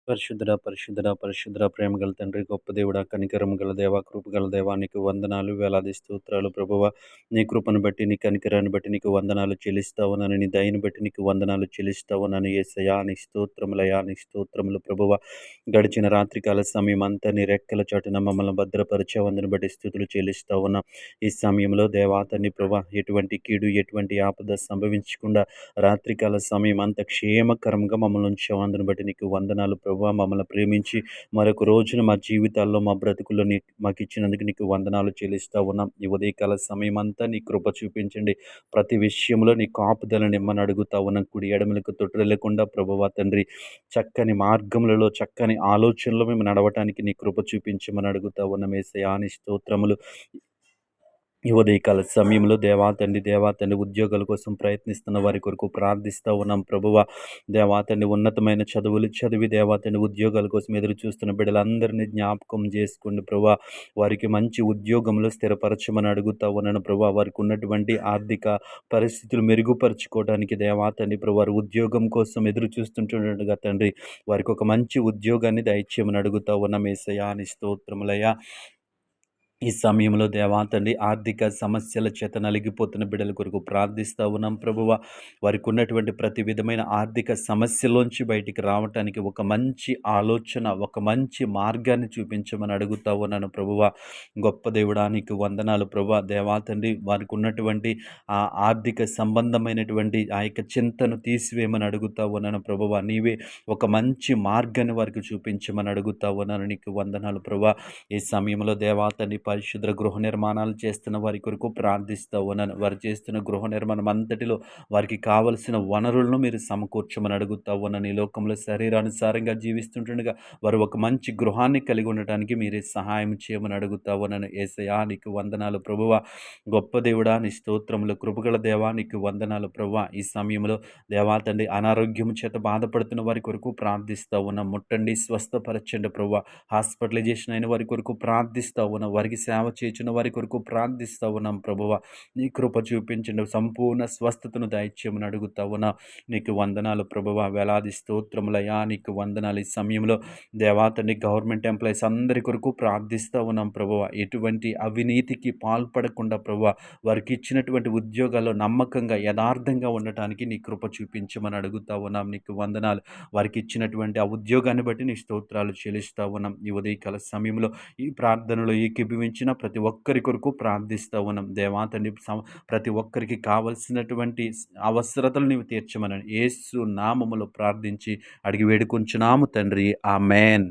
పరిశుద్ధుడా, పరిశుద్ధుడా, పరిశుద్ధుడా, ప్రేమ గల తండ్రి, గొప్ప దేవుడా, కనికరం గల దేవా, కృప గల దేవా, నీకు వందనాలు, వేలాది స్తోత్రాలు ప్రభువా. నీ కృపను బట్టి, నీ కనికరాన్ని బట్టి నీకు వందనాలు చెల్లిస్తా ఉన్నాను. నీ దయను బట్టి నీకు వందనాలు చెల్లిస్తా ఉన్నాను. యేసయ్యా నీ స్తోత్రములయ్యా, నీ స్తోత్రములు ప్రభువా. గడిచిన రాత్రికాల సమయం అంతా నీ రెక్కల చాటున మమ్మల్ని భద్రపరిచే వందను బట్టి స్తుతులు చెల్లిస్తా ఉన్నాం. ఈ సమయంలో దేవా తండ్రి ప్రభా, ఎటువంటి కీడు, ఎటువంటి ఆపద సంభవించకుండా రాత్రికాల సమయం అంత క్షేమకరంగా మమ్మల్ని ఉంచావు. అందును బట్టి నీకు వందనాలు ప్రభువా. మమ్మల్ని ప్రేమించి మరొక రోజున మా జీవితాల్లో, మా బ్రతుకుల్లో మాకు ఇచ్చినందుకు నీకు వందనాలు చెల్లిస్తా ఉన్నాం. ఈ ఉదయకాల సమయం అంతా నీ కృప చూపించండి. ప్రతి విషయంలో నీ కాపుదలను ఇమ్మని అడుగుతా ఉన్నాం. కుడి ఎడమలకు తొట్టిల్లకుండా ప్రభువా తండ్రి, చక్కని మార్గములలో, చక్కని ఆలోచనలో మేము నడవటానికి నీ కృప చూపించమని అడుగుతా ఉన్నాం. యేసయ్యా నీ స్తోత్రములు. ఈ ఉదయకాల సమయంలో దేవా తండ్రి ఉద్యోగాల కోసం ప్రయత్నిస్తున్న వారి కొరకు ప్రార్థిస్తూ ఉన్నాం ప్రభువా. దేవా తండ్రి ఉన్నతమైన చదువులు చదివి దేవా తండ్రి ఉద్యోగాల కోసం ఎదురు చూస్తున్న బిడ్డలందరినీ జ్ఞాపకం చేసుకోండి ప్రభువా. వారికి మంచి ఉద్యోగంలో స్థిరపరచమని అడుగుతా ఉన్నాను ప్రభువా. వారికి ఉన్నటువంటి ఆర్థిక పరిస్థితులు మెరుగుపరుచుకోవడానికి దేవా తండ్రి ప్రభు, వారి ఉద్యోగం కోసం ఎదురు చూస్తుంటుండగా తండ్రి, వారికి ఒక మంచి ఉద్యోగాన్ని దయచేయమని అడుగుతా ఉన్నాం. యేసయ్యా నీ స్తోత్రములయ్యా. ఈ సమయంలో దేవా తండ్రి, ఆర్థిక సమస్యల చేత నలిగిపోతున్న బిడ్డల కొరకు ప్రార్థిస్తూ ఉన్నాం ప్రభువ. వారికి ఉన్నటువంటి ప్రతి విధమైన ఆర్థిక సమస్యలోంచి బయటికి రావటానికి ఒక మంచి ఆలోచన, ఒక మంచి మార్గాన్ని చూపించమని అడుగుతా ఉన్నాను ప్రభువ. గొప్ప దేవుడానికి వందనాలు ప్రభువ. దేవా తండ్రి, వారికి ఉన్నటువంటి ఆ ఆర్థిక సంబంధమైనటువంటి ఆ యొక్క చింతను తీసివేయమని అడుగుతా ఉన్నాను ప్రభువ. నీవే ఒక మంచి మార్గాన్ని వారికి చూపించమని అడుగుతా ఉన్నాను. నీకు వందనాలు ప్రభువ. ఈ సమయంలో దేవా తండ్రి, పరిశుద్ర గృహ నిర్మాణాలు చేస్తున్న వారి కొరకు ప్రార్థిస్తూ ఉన్నాను. వారు చేస్తున్న గృహ నిర్మాణం అంతటిలో వారికి కావలసిన వనరులను మీరు సమకూర్చమని అడుగుతా ఉన్నాను. ఈ లోకంలో శరీరానుసారంగా జీవిస్తుండగా వారు ఒక మంచి గృహాన్ని కలిగి ఉండటానికి మీరే సహాయం చేయమని అడుగుతా ఉన్నాను. యేసయ్యా నీకు వందనాలు ప్రభువ. గొప్ప దేవుడా నీ స్తోత్రములు. కృపగల దేవా నీకు వందనాలు ప్రభువ. ఈ సమయంలో దేవా తండ్రి, అనారోగ్యం చేత బాధపడుతున్న వారి కొరకు ప్రార్థిస్తూ ఉన్నాం. ముట్టండి, స్వస్థపరచండి ప్రభువ. హాస్పిటలైజేషన్ అయిన వారి కొరకు ప్రార్థిస్తూ ఉన్నాం. వారికి సేవ చేసిన వారి కొరకు ప్రార్థిస్తూ ఉన్నాం ప్రభువ. నీ కృప చూపించండి, సంపూర్ణ స్వస్థతను దయచేయమని అడుగుతా ఉన్నా. నీకు వందనాలు ప్రభువ. వేలాది స్తోత్రములయ్యా నీకు వందనాలు. ఈ సమయంలో దేవాతండి, గవర్నమెంట్ ఎంప్లాయీస్ అందరి కొరకు ప్రార్థిస్తూ ఉన్నాం ప్రభువ. ఎటువంటి అవినీతికి పాల్పడకుండా ప్రభువ, వారికి ఇచ్చినటువంటి ఉద్యోగాల్లో నమ్మకంగా, యథార్థంగా ఉండటానికి నీ కృప చూపించమని అడుగుతా ఉన్నాం. నీకు వందనాలు. వారికి ఇచ్చినటువంటి ఆ ఉద్యోగాన్ని బట్టి నీ స్తోత్రాలు చెల్లిస్తూ ఉన్నాం. ఈ ఉదయకాల సమయంలో ఈ ప్రార్థనలో ఏకీభవించిన ప్రతి ఒక్కరి కొరకు ప్రార్థిస్తూ ఉన్నాం. దేవా తండ్రి, ప్రతి ఒక్కరికి కావలసినటువంటి అవసరతలు నీవు తీర్చమని యేసు నామములో ప్రార్థించి అడిగి వేడుకొంచున్నాము తండ్రి. ఆమేన్.